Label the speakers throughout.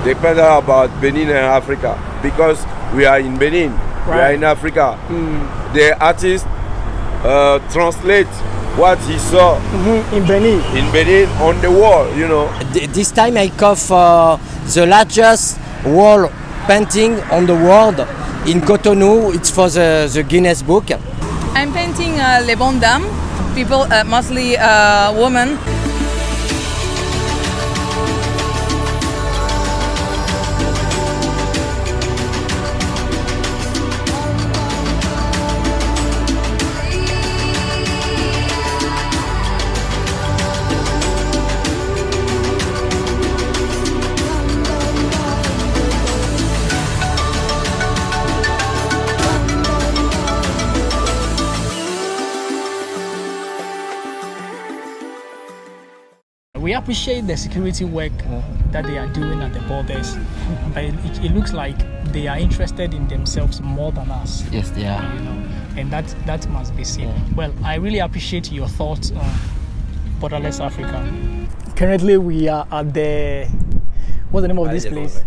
Speaker 1: they better about Benin and Africa because we are in Benin, we are in Africa. The artist translate what he saw
Speaker 2: in Benin
Speaker 1: on the wall, you know.
Speaker 3: This time I come for the largest wall painting on the world in Cotonou. It's for the Guinness Book.
Speaker 4: I'm painting Les Bonnes Dames, people, mostly women.
Speaker 2: We appreciate the security work that they are doing at the borders, but it looks like they are interested in themselves more than us.
Speaker 3: Yes, they are.
Speaker 2: You know, and that must be seen. Well, I really appreciate your thoughts on borderless Africa. Currently, we are at the what's the name of this place?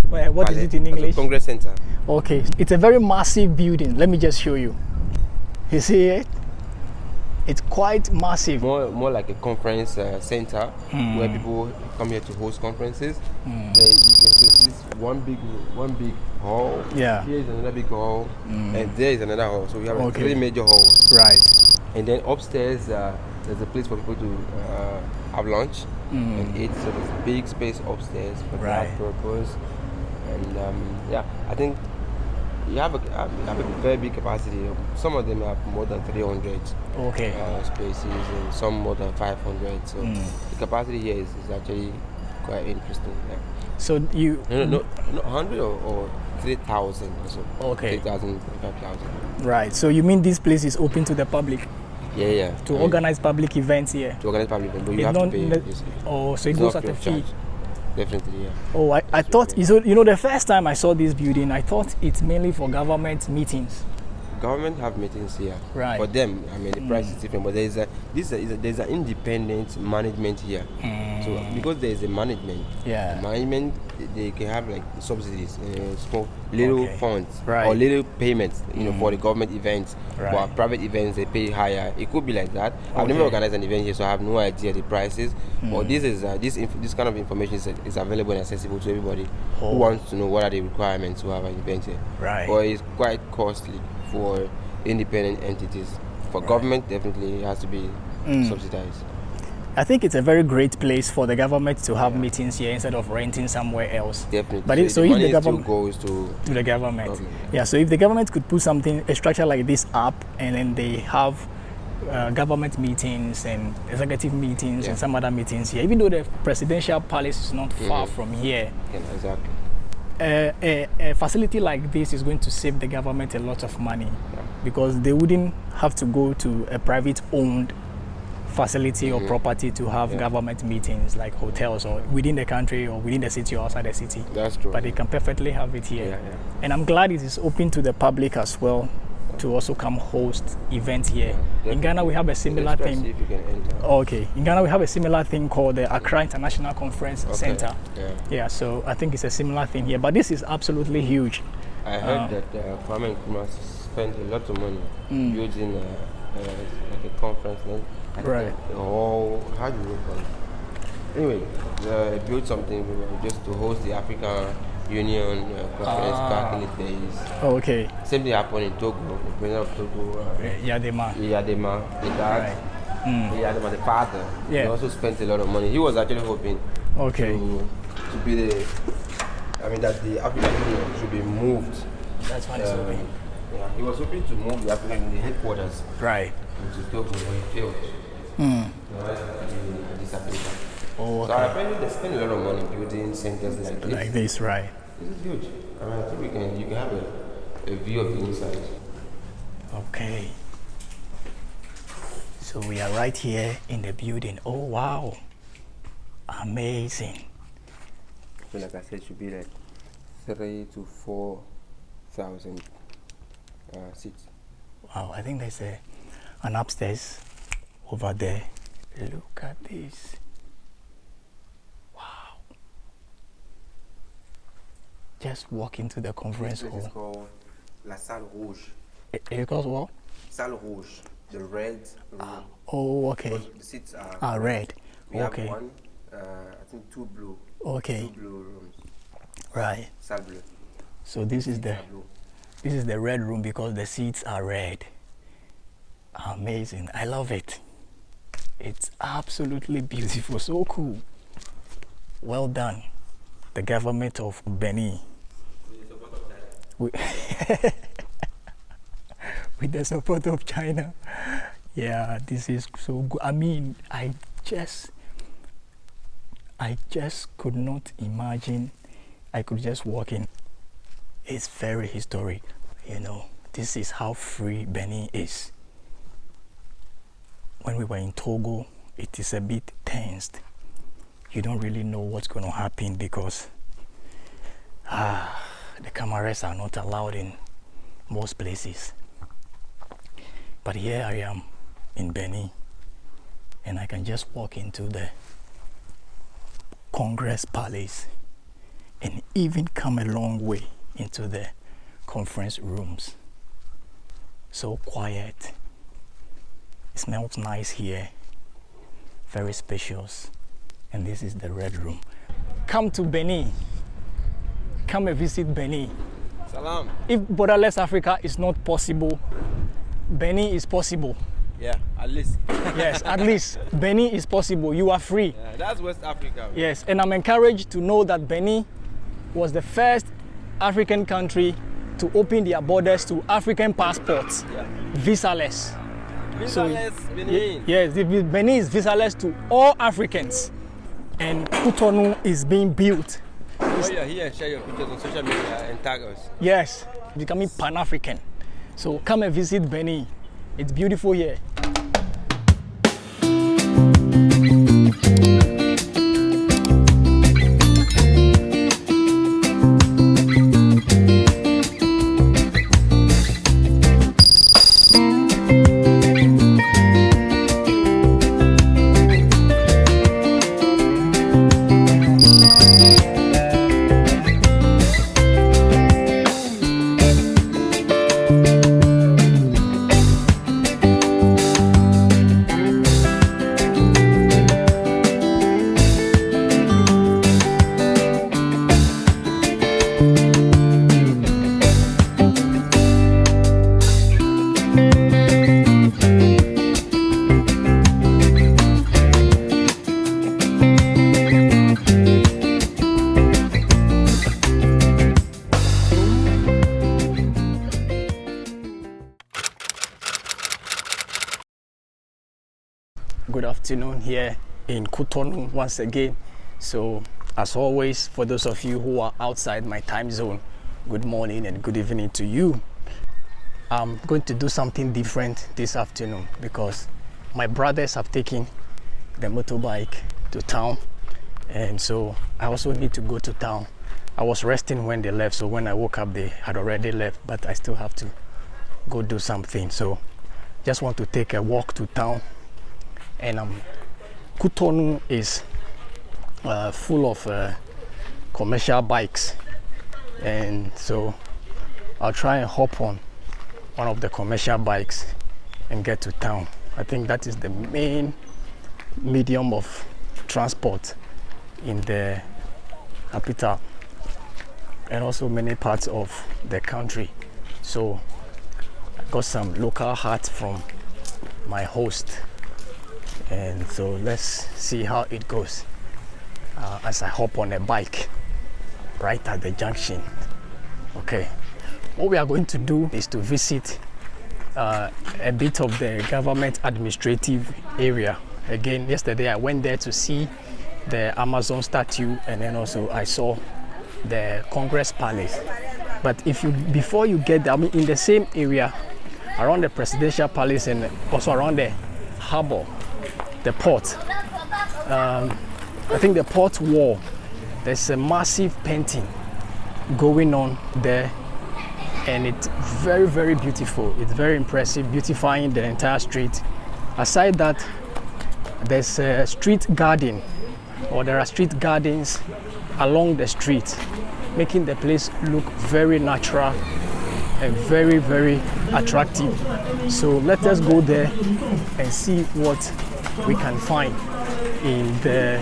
Speaker 2: What is it in English?
Speaker 1: Congress Center.
Speaker 2: Okay, it's a very massive building. Let me just show you. You see it? It's quite massive.
Speaker 1: More like a conference center where people come here to host conferences. You can see this one big hall.
Speaker 2: Yeah.
Speaker 1: Here is another big hall, and there is another hall. So we have 3 major halls.
Speaker 2: Right.
Speaker 1: And then upstairs, there's a place for people to have lunch and eat. So there's a big space upstairs for that purpose. And I think you have a very big capacity. Some of them have more than 300 spaces, and some more than 500. So the capacity here is actually quite interesting. Yeah.
Speaker 2: So you
Speaker 1: no 100 or 3,000 or so. 3,000, 5,000.
Speaker 2: Right. So you mean this place is open to the public?
Speaker 1: Yeah.
Speaker 2: To organize public events here.
Speaker 1: To organize public events, but you have to pay.
Speaker 2: So it goes at a fee.
Speaker 1: Definitely, yeah.
Speaker 2: Oh, I thought, you know, the first time I saw this building, I thought it's mainly for government meetings.
Speaker 1: Government have meetings here.
Speaker 2: Right.
Speaker 1: For them, I mean, the price is different, but there's an independent management here. So because there is a management, the management, they can have like subsidies, small little funds or little payments, you know, for the government events. For private events, they pay higher. It could be like that. I've never organized an event here, so I have no idea the prices. But this kind of information is available and accessible to everybody who wants to know what are the requirements to have an event here.
Speaker 2: Right.
Speaker 1: But it's quite costly for independent entities. For government, definitely it has to be subsidized.
Speaker 2: I think it's a very great place for the government to have meetings here instead of renting somewhere else.
Speaker 1: Definitely.
Speaker 2: But
Speaker 1: so
Speaker 2: if
Speaker 1: the
Speaker 2: the government
Speaker 1: still goes to
Speaker 2: the government. Yeah. So if the government could put a structure like this up, and then they have government meetings and executive meetings and some other meetings here, even though the presidential palace is not far from here.
Speaker 1: Yeah, exactly.
Speaker 2: A facility like this is going to save the government a lot of money because they wouldn't have to go to a private owned facility or property to have government meetings like hotels or within the country or within the city or outside the city.
Speaker 1: That's true.
Speaker 2: But they can perfectly have it here. And I'm glad it is open to the public as well to also come host events here. In Ghana we have a similar thing. In Ghana we have a similar thing called the Accra International Conference Center. So I think it's a similar thing here, but this is absolutely huge.
Speaker 1: I heard that Kwame Nkrumah spent a lot of money building like a conference. How do you look on it? Anyway, built something just to host the African Union conference back in the days. Same thing happened in Togo. The president of Togo, Yadema, the dad, Yadema, the father. He also spent a lot of money. He was actually hoping to be that the African Union should be moved.
Speaker 2: That's what he's hoping.
Speaker 1: He was hoping to move the African Union headquarters into Togo, when he failed. So apparently they spend a lot of money building centers like this.
Speaker 2: Right.
Speaker 1: This is huge. I think you can have a view of the inside.
Speaker 2: Okay. So we are right here in the building. Oh wow. Amazing.
Speaker 1: So like I said, it should be like 3,000 to 4,000 seats.
Speaker 2: Wow, I think there's an upstairs over there. Look at this. Wow. just walk into the conference hall.
Speaker 1: This is called La Salle Rouge.
Speaker 2: It calls what?
Speaker 1: Salle Rouge, the red room.
Speaker 2: Oh, okay.
Speaker 1: Because the seats
Speaker 2: are red.
Speaker 1: We
Speaker 2: okay.
Speaker 1: have one, I think 2 blue.
Speaker 2: Okay.
Speaker 1: 2 blue rooms.
Speaker 2: Right.
Speaker 1: Salle bleu.
Speaker 2: So this is the red room because the seats are red. Amazing. I love it. It's absolutely beautiful. So cool. Well done. The government of Benin. With the support of China. Yeah, this is so good. I mean, I just could not imagine I could just walk in. It's very historic, you know. This is how free Benin is. When we were in Togo, it is a bit tensed. You don't really know what's going to happen because the cameras are not allowed in most places. But here I am in Benin, and I can just walk into the Congress Palace and even come a long way into the conference rooms. So quiet. It smells nice here. Very spacious. And this is the red room. Come to Benin. Come and visit Benin.
Speaker 1: Salam.
Speaker 2: If borderless Africa is not possible, Benin is possible.
Speaker 1: Yeah, at least.
Speaker 2: Yes, at least Benin is possible. You are free.
Speaker 1: Yeah, that's West Africa.
Speaker 2: Yes, and I'm encouraged to know that Benin was the first African country to open their borders to African passports, visa-less.
Speaker 1: Visa-less Benin.
Speaker 2: Yes, Benin is visa-less to all Africans. And Cotonou is being built.
Speaker 1: Oh, you're here, share your pictures on social media and tag us.
Speaker 2: Yes, becoming Pan-African. So come and visit Benin. It's beautiful here. Good afternoon here in Cotonou once again. So as always, for those of you who are outside my time zone, good morning and good evening to you. I'm going to do something different this afternoon because my brothers have taken the motorbike to town, and so I also need to go to town. I was resting when they left, so when I woke up they had already left, but I still have to go do something. So just want to take a walk to town. And Cotonou is full of commercial bikes, and so I'll try and hop on one of the commercial bikes and get to town. I think that is the main medium of transport in the capital and also many parts of the country. So I got some local hats from my host. And so let's see how it goes as I hop on a bike right at the junction. Okay, what we are going to do is to visit a bit of the government administrative area. Again, yesterday I went there to see the Amazon statue, and then also I saw the Congress Palace. But before you get there, I mean, in the same area around the Presidential Palace and also around the harbor, the port, I think the port wall, there's a massive painting going on there, and it's very, very beautiful. It's very impressive, beautifying the entire street. Aside that, there's a street garden, or there are street gardens along the street, making the place look very natural and very, very attractive. So let us go there and see what we can find in the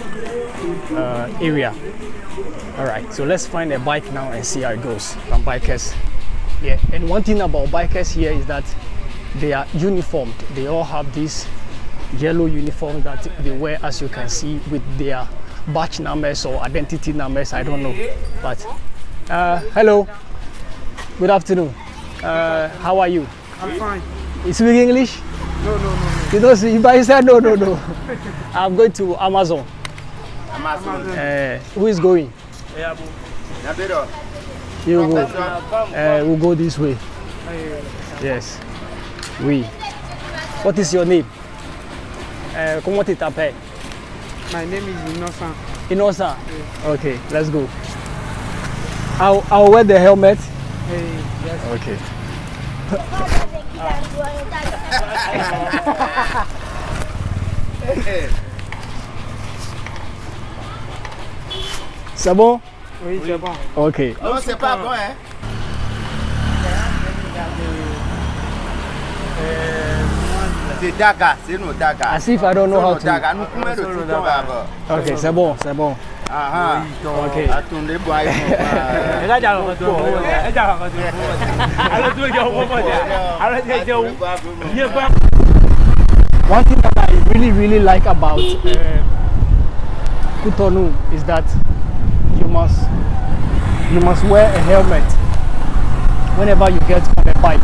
Speaker 2: area. All right, so let's find a bike now and see how it goes. Some bikers. Yeah, and one thing about bikers here is that they are uniformed. They all have these yellow uniforms that they wear, as you can see, with their batch numbers or identity numbers. I don't know, but hello, good afternoon. How are you?
Speaker 5: I'm fine.
Speaker 2: You speak English?
Speaker 5: No.
Speaker 2: You don't see, but you said no. I'm going to Amazon. Who is going? You go. We'll go this way. Yes. Oui. What is your name? Comment tu t'appelles?
Speaker 5: My name is Innocent.
Speaker 2: Innocent? Okay, let's go. I'll wear the helmet.
Speaker 5: Yes.
Speaker 2: Okay. C'est bon?
Speaker 5: Oui, c'est bon.
Speaker 2: Ok.
Speaker 6: Non, c'est pas bon, hein? C'est Daga, c'est nos Daga.
Speaker 2: As if I don't know how to.
Speaker 6: Daga, nous pouvons le tout d'abord.
Speaker 2: Ok, c'est bon, c'est bon.
Speaker 6: Ah,
Speaker 2: ok.
Speaker 6: Attendez, boy.
Speaker 2: One thing that I really like about Cotonou is that you must wear a helmet whenever you get on a bike.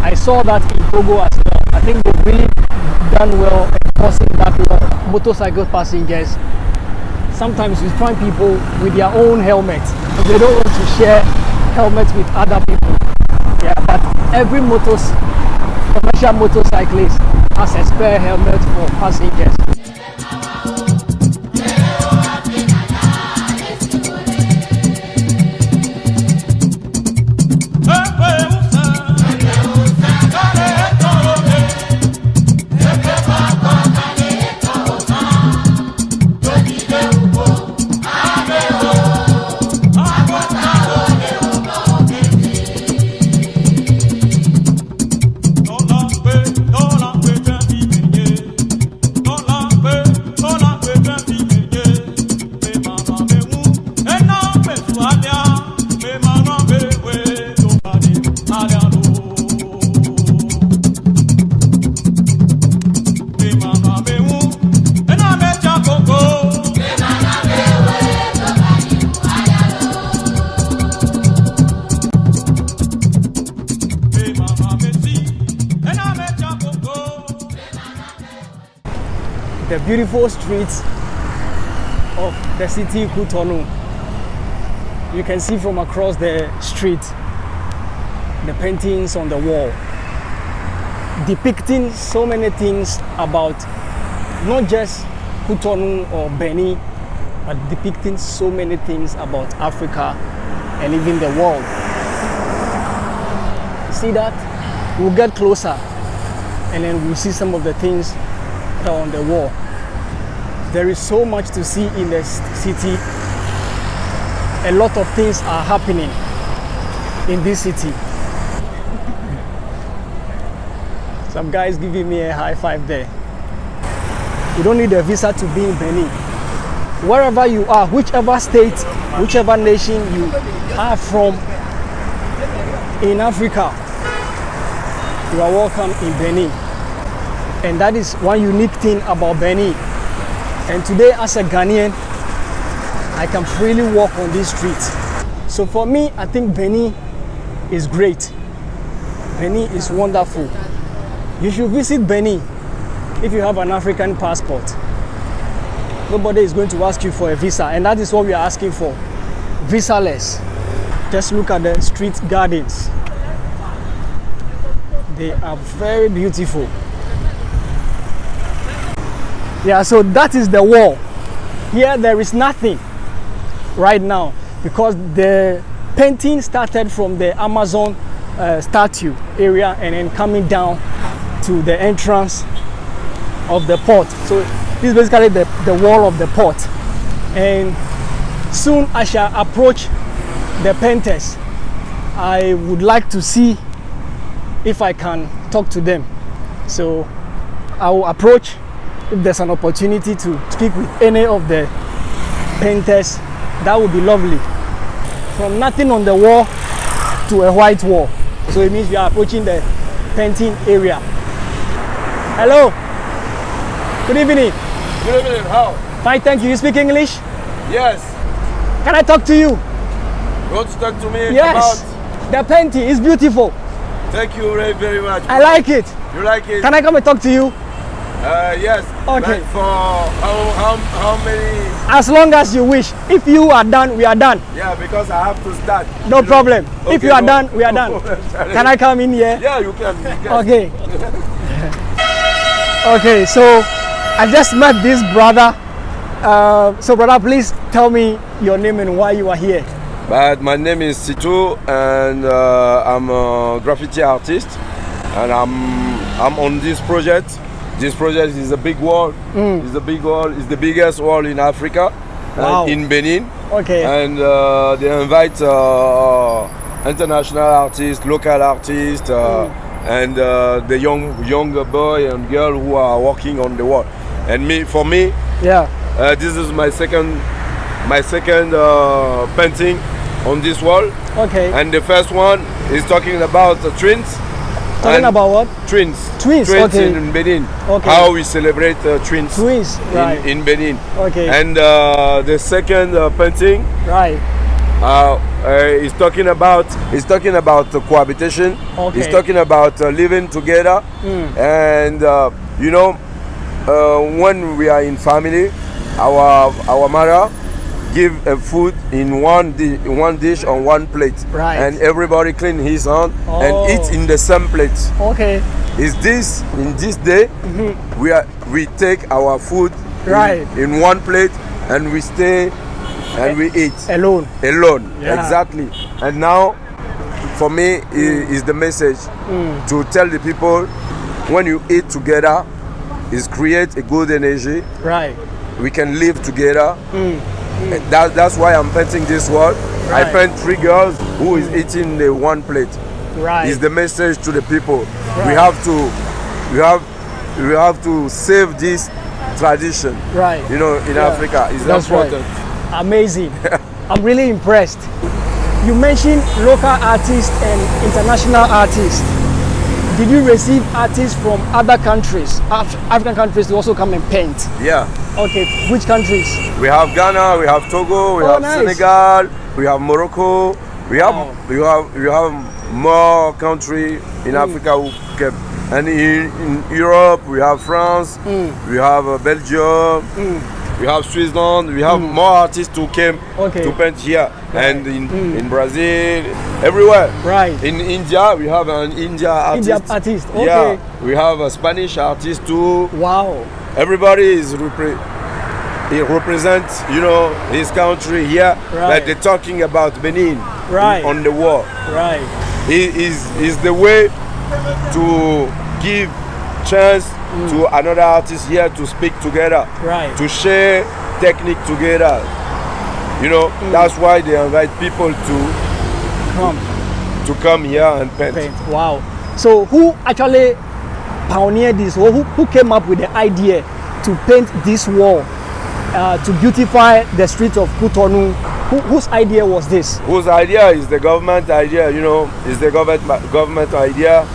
Speaker 2: I saw that in Togo as well. I think they've really done well enforcing that law. Motorcycle passengers, sometimes you find people with their own helmets. They don't want to share helmets with other people. Yeah, but every commercial motorcyclist has a spare helmet for passengers. The beautiful streets of the city Cotonou. You can see from across the street the paintings on the wall depicting so many things about not just Cotonou or Benin, but depicting so many things about Africa and even the world. See that? We'll get closer and then we'll see some of the things that are on the wall. There is so much to see in the city. A lot of things are happening in this city. Some guys giving me a high five there. You don't need a visa to be in Benin. Wherever you are, whichever state, whichever nation you are from in Africa, you are welcome in Benin. And that is one unique thing about Benin. And today, as a Ghanaian, I can freely walk on these streets. So for me, I think Benin is great. Benin is wonderful. You should visit Benin if you have an African passport. Nobody is going to ask you for a visa, and that is what we are asking for. Visa-less. Just look at the street gardens. They are very beautiful. Yeah, so that is the wall. Here there is nothing right now because the painting started from the Amazon statue area and then coming down to the entrance of the port. So this is basically the wall of the port. And soon I shall approach the painters. I would like to see if I can talk to them. So I will approach if there's an opportunity to speak with any of the painters. That would be lovely. From nothing on the wall to a white wall. So it means we are approaching the painting area. Hello. Good evening.
Speaker 7: Good evening, how?
Speaker 2: Fine, thank you. You speak English?
Speaker 7: Yes.
Speaker 2: Can I talk to you?
Speaker 7: You want to talk to me
Speaker 2: Yes.
Speaker 7: about?
Speaker 2: The painting is beautiful.
Speaker 7: Thank you very, very much.
Speaker 2: I like it.
Speaker 7: You like it?
Speaker 2: Can I come and talk to you?
Speaker 7: Yes.
Speaker 2: Okay.
Speaker 7: Like for how many?
Speaker 2: As long as you wish. If you are done, we are done.
Speaker 7: Yeah, because I have to start.
Speaker 2: No problem.
Speaker 7: Okay,
Speaker 2: if you are
Speaker 7: no-
Speaker 2: done, we are done. Can I come in here?
Speaker 7: Yeah, you can. You can.
Speaker 2: Okay. Okay, so I just met this brother. So brother, please tell me your name and why you are here.
Speaker 7: But my name is Situ, and I'm a graffiti artist, and I'm on this project. This project is a big wall. It's a big wall. It's the biggest wall in Africa,
Speaker 2: Wow.
Speaker 7: in Benin.
Speaker 2: Okay.
Speaker 7: And they invite international artists, local artists, and the younger boy and girl who are working on the wall. And for me,
Speaker 2: Yeah.
Speaker 7: this is my second painting on this wall.
Speaker 2: Okay.
Speaker 7: And the first one is talking about the twins.
Speaker 2: Talking
Speaker 7: and
Speaker 2: about what?
Speaker 7: Twins.
Speaker 2: Twins, okay.
Speaker 7: in Benin.
Speaker 2: Okay.
Speaker 7: How we celebrate twins.
Speaker 2: Twins, right.
Speaker 7: in Benin.
Speaker 2: Okay.
Speaker 7: And the second painting
Speaker 2: Right.
Speaker 7: is talking about the cohabitation.
Speaker 2: Okay.
Speaker 7: It's talking about living together. And when we are in family, our mother give food in one dish on one plate.
Speaker 2: Right.
Speaker 7: And everybody clean his hand
Speaker 2: Oh.
Speaker 7: and eat in the same plate.
Speaker 2: Okay.
Speaker 7: Is this in this day we take our food
Speaker 2: Right.
Speaker 7: in one plate and we stay and we eat
Speaker 2: Alone.
Speaker 7: alone.
Speaker 2: Yeah.
Speaker 7: Exactly. And now for me is the message to tell the people when you eat together is create a good energy.
Speaker 2: Right.
Speaker 7: We can live together. That's why I'm painting this wall. I
Speaker 2: Right.
Speaker 7: paint 3 girls who is eating the one plate.
Speaker 2: Right.
Speaker 7: Is the message to the people. We
Speaker 2: Right.
Speaker 7: have to save this tradition.
Speaker 2: Right.
Speaker 7: In Africa, it's
Speaker 2: That's
Speaker 7: important.
Speaker 2: right. Amazing. I'm really impressed. You mentioned local artists and international artists. Did you receive artists from other countries, African countries, to also come and paint?
Speaker 7: Yeah,
Speaker 2: Okay, which countries?
Speaker 7: we have Ghana, we have Togo, we
Speaker 2: Oh,
Speaker 7: have
Speaker 2: nice.
Speaker 7: Senegal, we have Morocco. We have more country in Africa who came. And in Europe, we have France, we have Belgium, we have Switzerland, we have more artists who came
Speaker 2: Okay.
Speaker 7: to paint here. And in Brazil, everywhere.
Speaker 2: Right.
Speaker 7: In India, we have an India artist.
Speaker 2: India artist, okay.
Speaker 7: Yeah, we have a Spanish artist too.
Speaker 2: Wow.
Speaker 7: Everybody is he represents, his country here.
Speaker 2: Right.
Speaker 7: Like they're talking about Benin
Speaker 2: Right.
Speaker 7: on the wall.
Speaker 2: Right.
Speaker 7: Is the way to give chance to another artist here to speak together,
Speaker 2: Right.
Speaker 7: to share technique together. That's why they invite people to come here and paint.
Speaker 2: Paint. Wow. So who actually pioneered this? Or who came up with the idea to paint this wall to beautify the streets of Cotonou? Whose idea was this?
Speaker 7: Whose idea is the government idea? Is the government idea?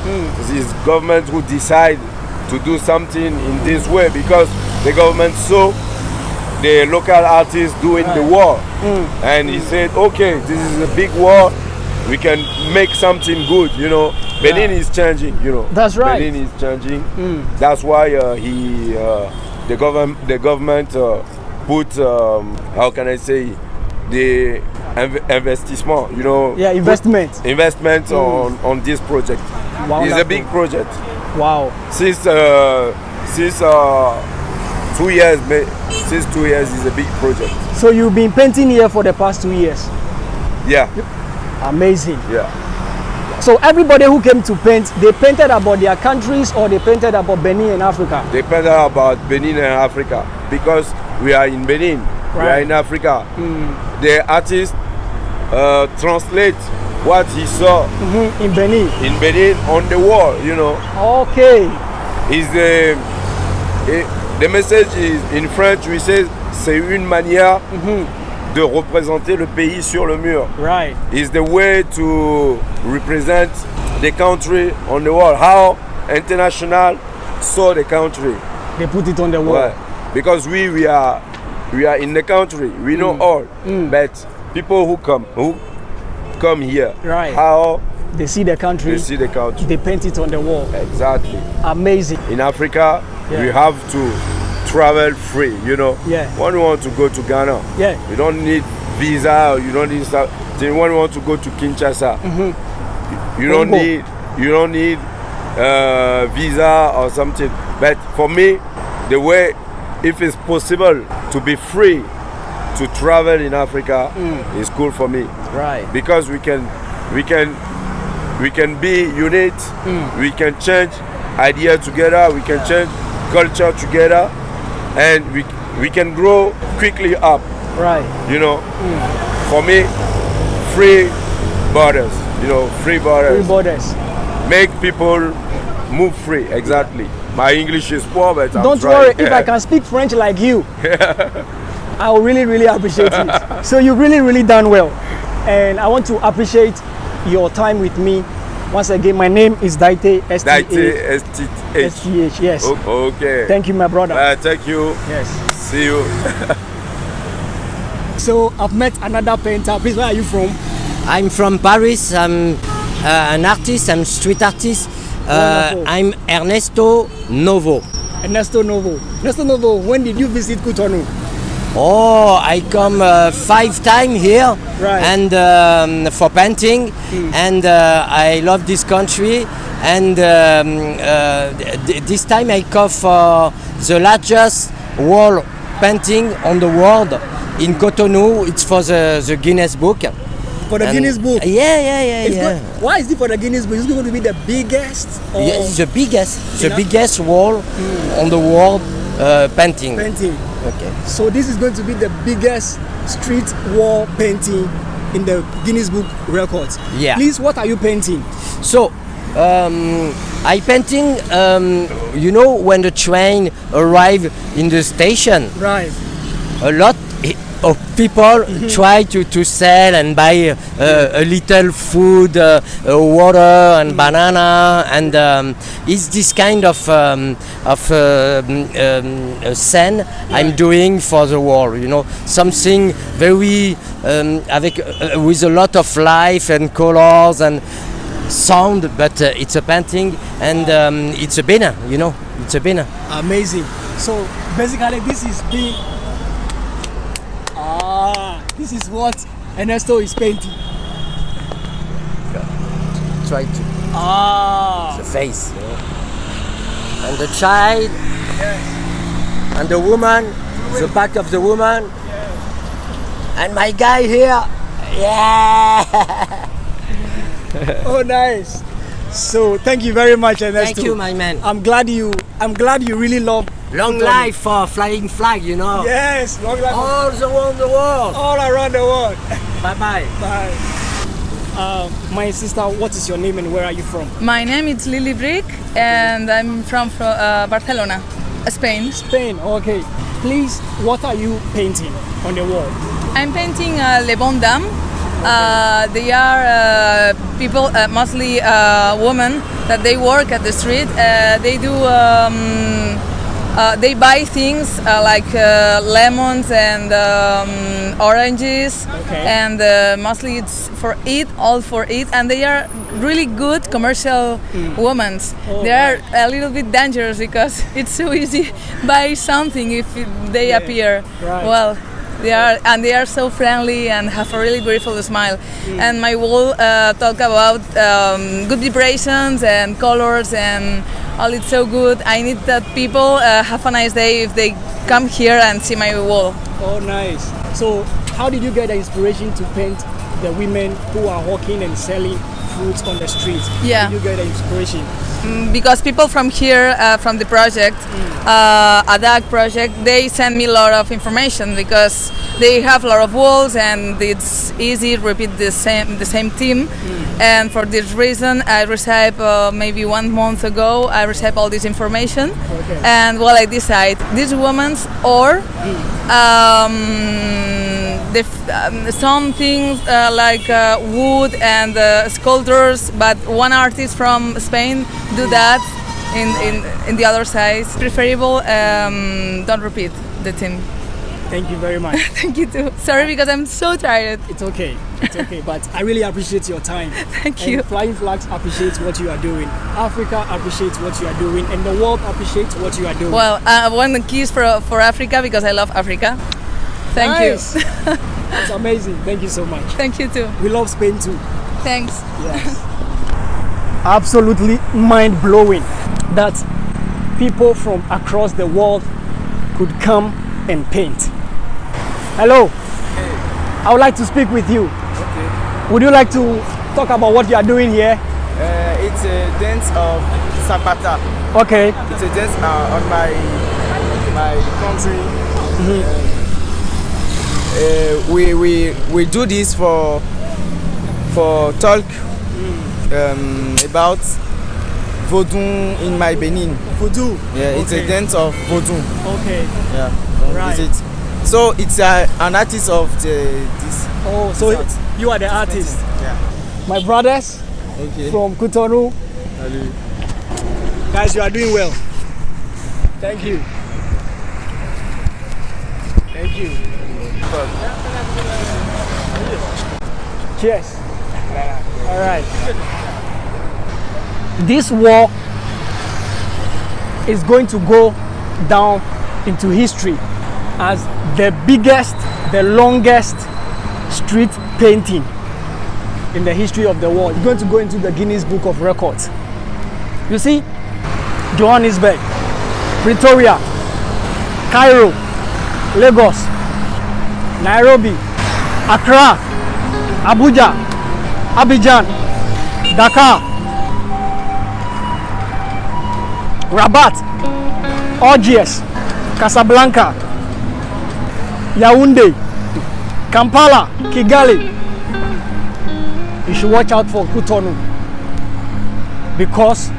Speaker 7: It's government who decide to do something in this way because the government saw the local artists doing the wall, and he said, "Okay, this is a big wall. We can make something good." Benin is changing.
Speaker 2: That's right.
Speaker 7: Benin is changing. That's why the government put how can I say the investissement.
Speaker 2: Yeah, investment.
Speaker 7: Investment on this project.
Speaker 2: Wonderful.
Speaker 7: It's a big project.
Speaker 2: Wow.
Speaker 7: Since 2 years, since 2 years is a big project.
Speaker 2: So you've been painting here for the past 2 years.
Speaker 7: Yeah,
Speaker 2: Amazing.
Speaker 7: yeah.
Speaker 2: So everybody who came to paint, they painted about their countries or they painted about Benin and Africa.
Speaker 7: They painted about Benin and Africa because we are in Benin. We are
Speaker 2: Right.
Speaker 7: in Africa. The artists translate what he saw
Speaker 2: in Benin.
Speaker 7: in Benin on the wall, you know.
Speaker 2: Okay.
Speaker 7: Is the message is in French, we say c'est une manière de représenter le pays sur le mur.
Speaker 2: Right.
Speaker 7: Is the way to represent the country on the wall. How international saw the country.
Speaker 2: They put it on the wall.
Speaker 7: Well, because we are in the country. We know all, but people who come here,
Speaker 2: Right.
Speaker 7: how
Speaker 2: They see the country.
Speaker 7: they see the country.
Speaker 2: They paint it on the wall.
Speaker 7: Exactly.
Speaker 2: Amazing.
Speaker 7: In Africa,
Speaker 2: Yeah.
Speaker 7: we have to travel free, you know.
Speaker 2: Yeah.
Speaker 7: When you want to go to Ghana,
Speaker 2: Yeah.
Speaker 7: you don't need visa, or you don't need stuff. Then when you want to go to Kinshasa, you don't need visa or something. But for me, the way, if it's possible to be free to travel in Africa, is cool for me.
Speaker 2: Right.
Speaker 7: Because we can be unit, we can change idea together, we can change culture together, and we can grow quickly up,
Speaker 2: Right.
Speaker 7: you know. For me, free borders, you know, free borders.
Speaker 2: Free borders.
Speaker 7: Make people move free, exactly. My English is poor, but I'm
Speaker 2: Don't
Speaker 7: trying.
Speaker 2: worry, if I can speak French like you, I will really, really appreciate it. So you've really, really done well. And I want to appreciate your time with me. Once again, my name is Daite S3-E9.
Speaker 7: STH.
Speaker 2: Yes.
Speaker 7: Okay.
Speaker 2: Thank you, my brother.
Speaker 7: Thank you.
Speaker 2: Yes.
Speaker 7: See you.
Speaker 2: So I've met another painter. Please, where are you from?
Speaker 3: I'm from Paris. I'm an artist. I'm street artist.
Speaker 2: Wonderful.
Speaker 3: I'm Ernesto Novo.
Speaker 2: Ernesto Novo. Ernesto Novo, when did you visit Cotonou?
Speaker 3: Oh, I come 5 times here,
Speaker 2: Right.
Speaker 3: and for painting, and I love this country. And this time I come for the largest wall painting on the world in Cotonou. It's for the Guinness Book.
Speaker 2: For the
Speaker 3: And-
Speaker 2: Guinness Book?
Speaker 3: Yeah.
Speaker 2: Why is it for the Guinness Book? Is it going to be the biggest or
Speaker 3: Yeah, it's the
Speaker 2: In a-
Speaker 3: biggest wall on the world painting.
Speaker 2: painting?
Speaker 3: Okay.
Speaker 2: So this is going to be the biggest street wall painting in the Guinness Book records.
Speaker 3: Yeah.
Speaker 2: Please, what are you painting?
Speaker 3: So, I painting. You know, when the train arrive in the station,
Speaker 2: Right.
Speaker 3: a lot of people try to sell and buy a little food, water and banana, and it's this kind of scene I'm doing for the world. You know, something very with a lot of life and colors and sound, but it's a painting, and it's a Benin. You know, it's a Benin.
Speaker 2: Amazing. So basically, this is what Ernesto is painting.
Speaker 3: Try to
Speaker 2: Ah.
Speaker 3: the face, you know. And the child, and the woman, the back of the woman, and my guy here. Yeah.
Speaker 2: Oh, nice. So thank you very much, Ernesto.
Speaker 3: Thank you, my man.
Speaker 2: I'm glad you really love
Speaker 3: Long
Speaker 2: Cotonou.
Speaker 3: life for flying flag, you know.
Speaker 2: Yes, long life
Speaker 3: All around the world.
Speaker 2: all around the world.
Speaker 3: Bye bye.
Speaker 2: Bye. My sister, what is your name and where are you from?
Speaker 4: My name is Lily Brick and I'm from Barcelona, Spain.
Speaker 2: Spain. Okay. Please, what are you painting on the wall?
Speaker 4: I'm painting Le Bon Dame. They are people, mostly women, that they work at the street. They do. They buy things like lemons and oranges,
Speaker 2: Okay.
Speaker 4: and mostly it's all for it. And they are really good commercial women.
Speaker 2: Oh,
Speaker 4: They are a little bit dangerous because it's so easy buy something if they
Speaker 2: Yeah,
Speaker 4: appear.
Speaker 2: right.
Speaker 4: Well, they are so friendly and have a really beautiful smile. And my wall talk about good vibrations and colors and all. It's so good. I need that people have a nice day if they come here and see my wall.
Speaker 2: Oh, nice. So, how did you get the inspiration to paint the women who are walking and selling fruits on the street?
Speaker 4: Yeah.
Speaker 2: How did you get the inspiration?
Speaker 4: because people from here, from the project, ADAC project, they send me a lot of information because they have a lot of walls and it's easy to repeat the same theme. And for this reason, I received maybe 1 month ago, I received all this information.
Speaker 2: Okay.
Speaker 4: And well, I decide these women's or some things like wood and sculptures, but one artist from Spain do that in the other side. Preferable, don't repeat the theme.
Speaker 2: Thank you very much.
Speaker 4: Thank you too. Sorry because I'm so tired.
Speaker 2: It's okay, but I really appreciate your time.
Speaker 4: Thank
Speaker 2: and
Speaker 4: you.
Speaker 2: Flying Flags appreciates what you are doing. Africa appreciates what you are doing, and the world appreciates what you are doing.
Speaker 4: Well, I want a kiss for Africa because I love Africa. Thank
Speaker 2: Nice.
Speaker 4: you.
Speaker 2: It's amazing. Thank you so much.
Speaker 4: Thank you too.
Speaker 2: We love Spain too.
Speaker 4: Thanks.
Speaker 2: Yes. Absolutely mind-blowing that people from across the world could come and paint. Hello. I would like to speak with you.
Speaker 8: Okay.
Speaker 2: Would you like to talk about what you are doing here?
Speaker 8: It's a dance of Zapata.
Speaker 2: Okay.
Speaker 8: It's a dance on my country. We do this for talk about Vaudou in my Benin.
Speaker 2: Vaudou.
Speaker 8: Yeah, it's
Speaker 2: Okay.
Speaker 8: a dance of Vaudou.
Speaker 2: Okay.
Speaker 8: Yeah,
Speaker 2: Right.
Speaker 8: is it? So it's an artist of this.
Speaker 2: Oh, so
Speaker 8: This
Speaker 2: you are the artist.
Speaker 8: Yeah.
Speaker 2: My brothers
Speaker 8: Okay.
Speaker 2: from Cotonou.
Speaker 8: Hello.
Speaker 2: Guys, you are doing well. Thank you. Thank you. Cheers. All right. This wall is going to go down into history as the biggest, the longest street painting in the history of the world. It's going to go into the Guinness Book of Records. You see, Johannesburg, Pretoria, Cairo, Lagos, Nairobi, Accra, Abuja, Abidjan, Dakar, Rabat, Algiers, Casablanca, Yaoundé, Kampala, Kigali. You should watch out for Cotonou because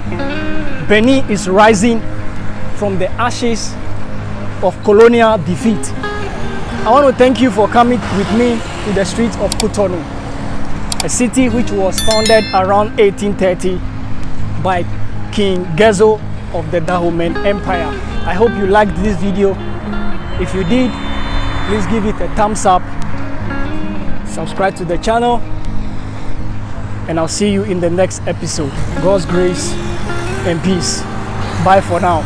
Speaker 2: Benin is rising from the ashes of colonial defeat. I want to thank you for coming with me to the streets of Cotonou, a city which was founded around 1830 by King Gezo of the Dahomen Empire. I hope you liked this video. If you did, please give it a thumbs up, subscribe to the channel, and I'll see you in the next episode. God's grace and peace. Bye for now.